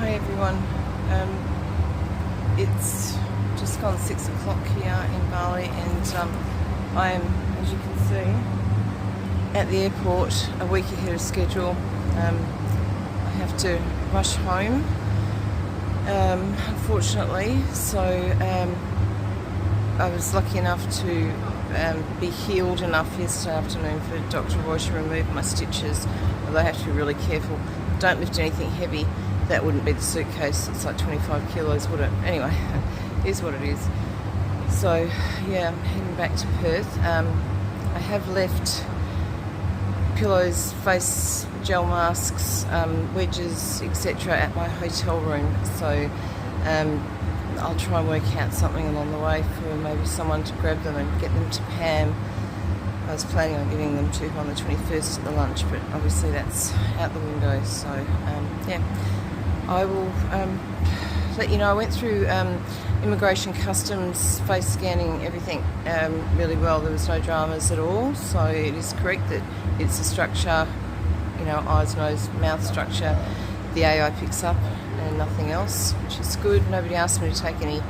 Hi everyone, it's just gone 6 o'clock here in Bali and I am, as you can see, at the airport a week ahead of schedule. I have to rush home, unfortunately, so I was lucky enough to be healed enough yesterday afternoon for Dr. Roy to remove my stitches, although I have to be really careful. Don't lift anything heavy. That wouldn't be the suitcase. It's like 25 kilos, would it? Anyway, it is what it is. So, yeah, I'm heading back to Perth. I have left pillows, face gel masks, wedges, etc. at my hotel room. So, I'll try and work out something along the way for maybe someone to grab them and get them to Pam. I was planning on getting them to on the 21st at the lunch, but obviously that's out the window. So, yeah. I will let you know. I went through immigration, customs, face scanning, everything really well. There was no dramas at all. So it is correct that it's a structure, you know, eyes, nose, mouth structure. The AI picks up and nothing else, which is good. Nobody asked me to take any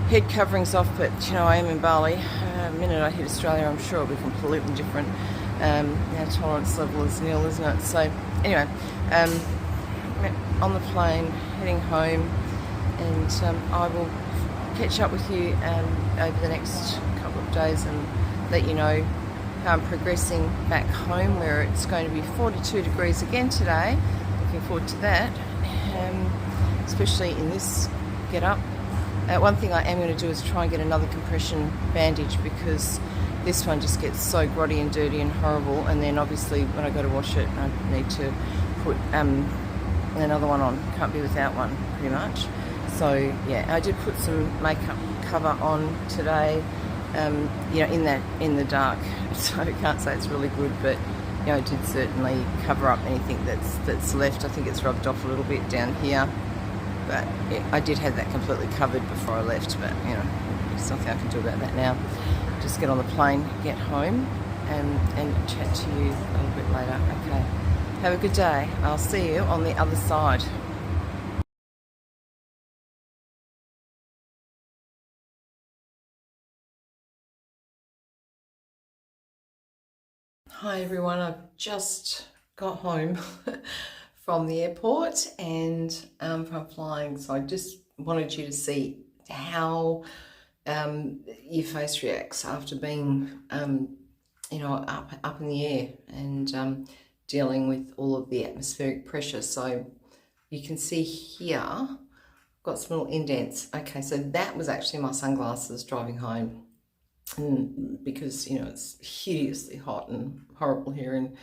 head coverings off, but you know, I am in Bali. The minute I hit Australia, I'm sure it'll be completely different. Our tolerance level is nil, isn't it? So anyway, on the plane, heading home, and I will catch up with you over the next couple of days and let you know how I'm progressing back home, where it's going to be 42 degrees again today. Looking forward to that, especially in this get-up. One thing I am going to do is try and get another compression bandage, because this one just gets so grotty and dirty and horrible, and then obviously when I go to wash it I need to put another one on. Can't be without one, pretty much. So yeah, I did put some makeup cover on today, you know, in the dark, so I can't say it's really good, but you know, it did certainly cover up anything that's left. I think it's rubbed off a little bit down here, but yeah, I did have that completely covered before I left, but you know, there's nothing I can do about that now. Just get on the plane, get home, and chat to you a little bit later. Okay, have a good day. I'll see you on the other side. Hi everyone, I've just got home from the airport and from flying, so I just wanted you to see how your face reacts after being you know, up in the air and dealing with all of the atmospheric pressure. So you can see here I've got some little indents. Okay, so that was actually my sunglasses driving home. Because you know, it's hideously hot and horrible here in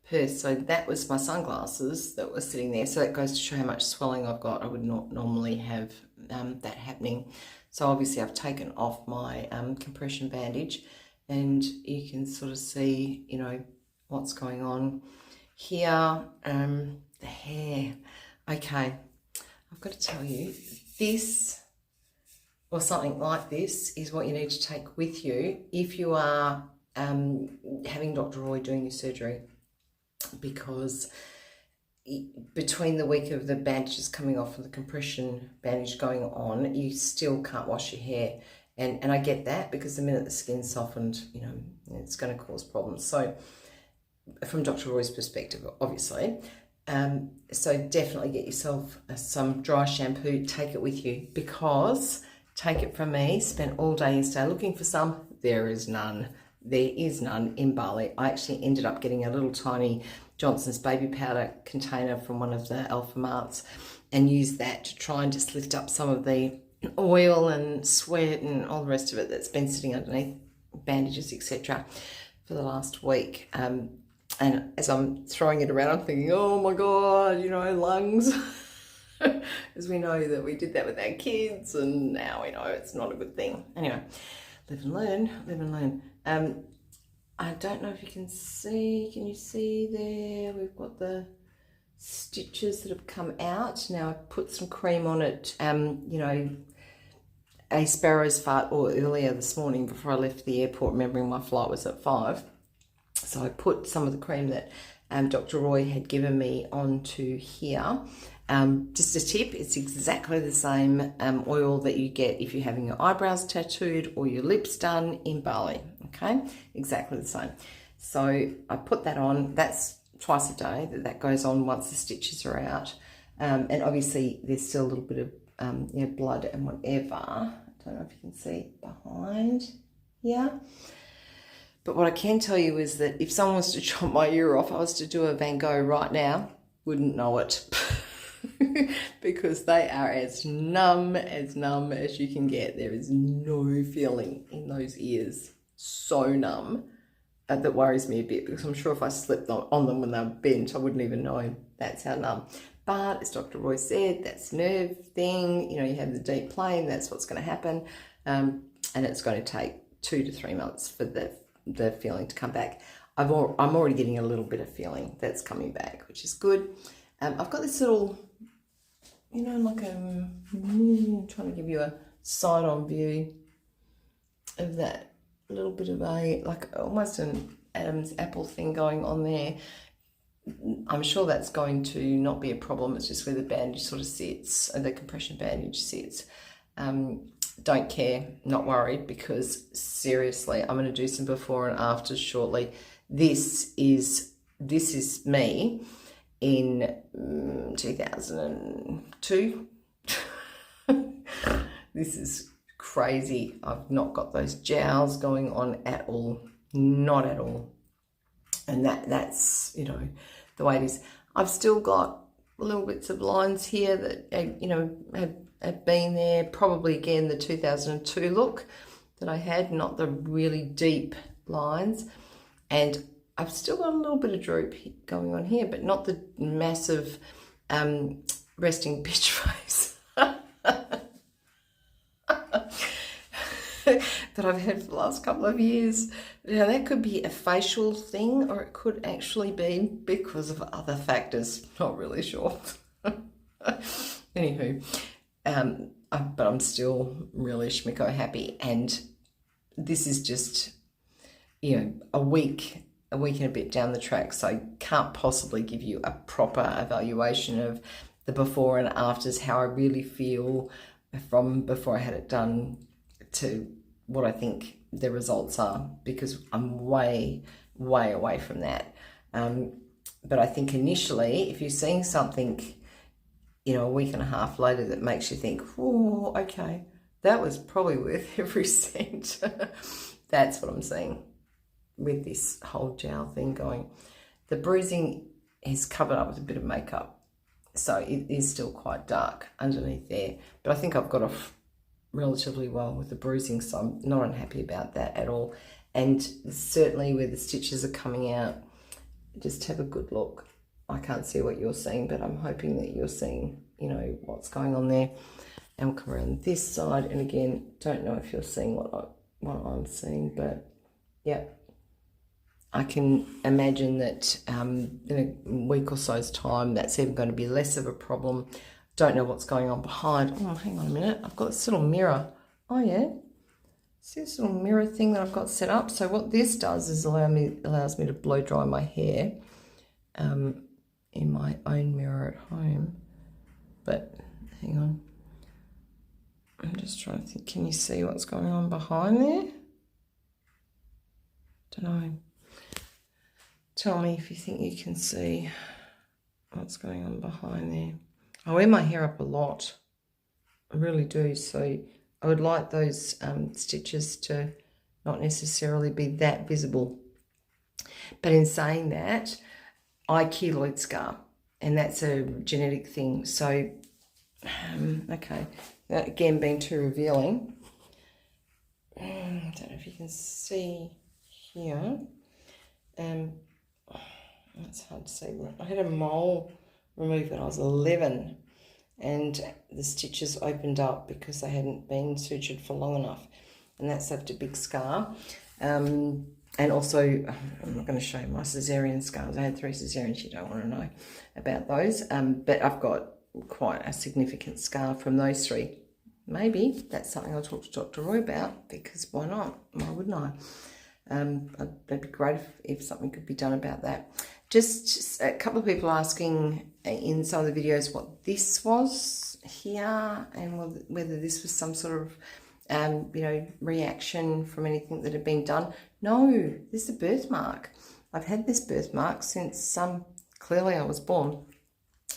Perth, so that was my sunglasses that were sitting there. So that goes to show how much swelling I've got. I would not normally have that happening. So obviously I've taken off my compression bandage, and you can sort of see, you know, what's going on here. The hair. Okay, I've got to tell you, this or something like this is what you need to take with you if you are having Dr. Roy doing your surgery, because between the week of the bandages coming off and the compression bandage going on, you still can't wash your hair. And I get that, because the minute the skin's softened, you know, it's going to cause problems. So from Dr. Roy's perspective, obviously. So definitely get yourself some dry shampoo, take it with you, because take it from me, spent all day yesterday looking for some. There is none. There is none in Bali. I actually ended up getting a little tiny Johnson's baby powder container from one of the Alpha Marts and used that to try and just lift up some of the oil and sweat and all the rest of it that's been sitting underneath bandages, etc. for the last week. And as I'm throwing it around, I'm thinking, oh my God, you know, lungs. As we know that we did that with our kids, and now we know it's not a good thing. Anyway, live and learn, live and learn. I don't know if you can you see there? We've got the stitches that have come out. Now I put some cream on it, you know, a sparrow's fart, or earlier this morning before I left the airport, remembering my flight was at 5. So I put some of the cream that Dr. Roy had given me onto here. Just a tip, it's exactly the same oil that you get if you're having your eyebrows tattooed or your lips done in Bali, okay? Exactly the same. So I put that on. That's twice a day that goes on once the stitches are out. And obviously there's still a little bit of you know, blood and whatever. I don't know if you can see behind here. But what I can tell you is that if someone was to chop my ear off, I was to do a Van Gogh right now, wouldn't know it. Because they are as numb as you can get. There is no feeling in those ears. So numb. That worries me a bit, because I'm sure if I slipped on them when they were bent, I wouldn't even know. That's how numb. But as Dr. Roy said, that's nerve thing. You know, you have the deep plane, that's what's going to happen. And it's going to take 2 to 3 months for the feeling to come back. I'm already getting a little bit of feeling that's coming back, which is good. I've got this little, you know, like I'm trying to give you a side-on view of that little bit of a, like almost an Adam's apple thing going on there. I'm sure that's going to not be a problem. It's just where the bandage sort of sits, the compression bandage sits. Don't care, not worried, because seriously, I'm going to do some before and after shortly. This is me in 2002. This is crazy. I've not got those jowls going on at all, not at all. And that's, you know, the way it is. I've still got little bits of lines here that, you know, have been there. Probably, again, the 2002 look that I had, not the really deep lines. And I've still got a little bit of droop going on here, but not the massive resting bitch face that I've had for the last couple of years. Now, that could be a facial thing, or it could actually be because of other factors. Not really sure. Anywho, but I'm still really schmicko happy, and this is just, you know, a week and a bit down the track, so I can't possibly give you a proper evaluation of the before and afters, how I really feel from before I had it done to what I think the results are, because I'm way away from that. But I think initially, if you're seeing something, you know, a week and a half later that makes you think, oh, okay, that was probably worth every cent. That's what I'm seeing with this whole gel thing going. The bruising is covered up with a bit of makeup, so it is still quite dark underneath there, but I think I've got off relatively well with the bruising, so I'm not unhappy about that at all. And certainly where the stitches are coming out, just have a good look. I can't see what you're seeing, but I'm hoping that you're seeing, you know, what's going on there. And we'll come around this side, and again, don't know if you're seeing what I'm seeing, but yeah, I can imagine that in a week or so's time, that's even going to be less of a problem. Don't know what's going on behind. Oh, hang on a minute. I've got this little mirror. Oh, yeah. See this little mirror thing that I've got set up? So what this does is allows me to blow dry my hair in my own mirror at home. But hang on. I'm just trying to think. Can you see what's going on behind there? Don't know. Tell me if you think you can see what's going on behind there. I wear my hair up a lot. I really do. So I would like those stitches to not necessarily be that visible. But in saying that, I keloid scar, and that's a genetic thing. So, okay, that again being too revealing. I don't know if you can see here. It's hard to see. I had a mole removed when I was 11, and the stitches opened up because they hadn't been sutured for long enough, and that's left a big scar. And also, I'm not going to show you my cesarean scars. I had 3 cesareans. You don't want to know about those, but I've got quite a significant scar from those 3. Maybe that's something I'll talk to Dr. Roy about, because why not? Why wouldn't I? That'd be great if something could be done about that. Just a couple of people asking in some of the videos what this was here and whether this was some sort of, you know, reaction from anything that had been done. No, this is a birthmark. I've had this birthmark since clearly I was born.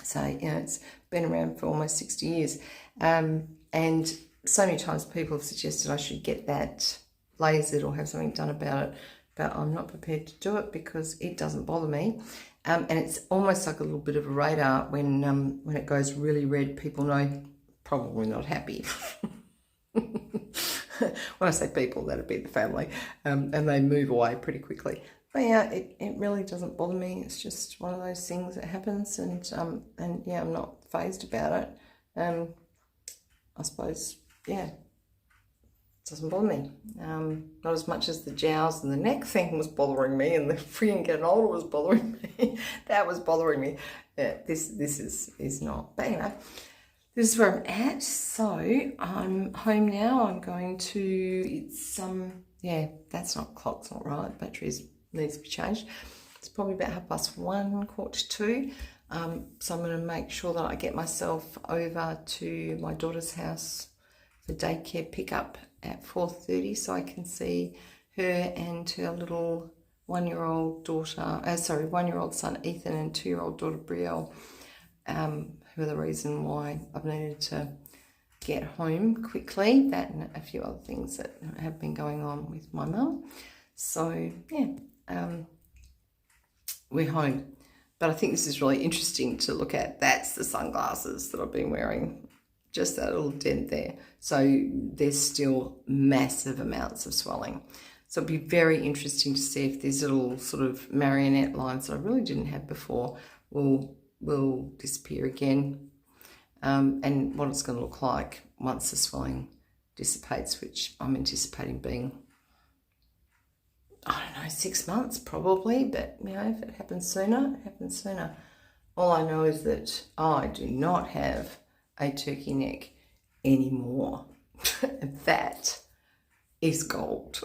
So, you know, it's been around for almost 60 years. And so many times people have suggested I should get that lasered or have something done about it, but I'm not prepared to do it because it doesn't bother me. And it's almost like a little bit of a radar when it goes really red, people know probably not happy. When I say people, that'd be the family, and they move away pretty quickly. But yeah, it really doesn't bother me. It's just one of those things that happens, and yeah, I'm not fazed about it. I suppose, yeah, it doesn't bother me. Not as much as the jowls and the neck thing was bothering me, and the freaking getting older was bothering me. That was bothering me. Yeah, this is not. But anyway, this is where I'm at. So I'm home now. I'm going to, it's yeah, that's not, clock's not right. Batteries needs to be changed. It's probably about 1:30, 1:45. So I'm going to make sure that I get myself over to my daughter's house for daycare pickup at 4:30, so I can see her and her little 1-year-old daughter, 1-year-old son Ethan and 2-year-old daughter Brielle, who are the reason why I've needed to get home quickly. That and a few other things that have been going on with my mum. So yeah, we're home. But I think this is really interesting to look at. That's the sunglasses that I've been wearing. Just that little dent there. So there's still massive amounts of swelling. So it'd be very interesting to see if these little sort of marionette lines that I really didn't have before will disappear again. And what it's going to look like once the swelling dissipates, which I'm anticipating being, I don't know, 6 months probably, but you know, if it happens sooner, it happens sooner. All I know is that I do not have a turkey neck anymore. That is gold.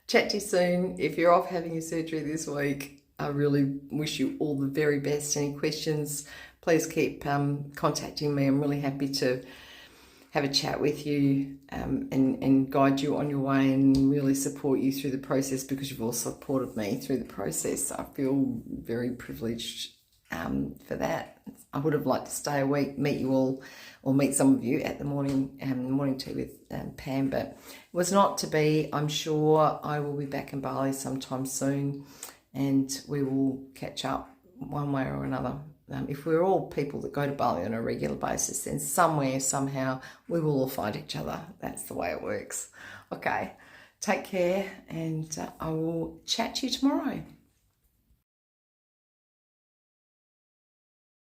Chat to you soon. If you're off having your surgery this week, I really wish you all the very best. Any questions, please keep contacting me. I'm really happy to have a chat with you and guide you on your way and really support you through the process, because you've all supported me through the process. I feel very privileged for that. I would have liked to stay a week, meet you all, or meet some of you at the morning tea with Pam, but it was not to be. I'm sure I will be back in Bali sometime soon, and we will catch up one way or another. If we're all people that go to Bali on a regular basis, then somewhere, somehow, we will all find each other. That's the way it works. Okay, take care, and I will chat to you tomorrow.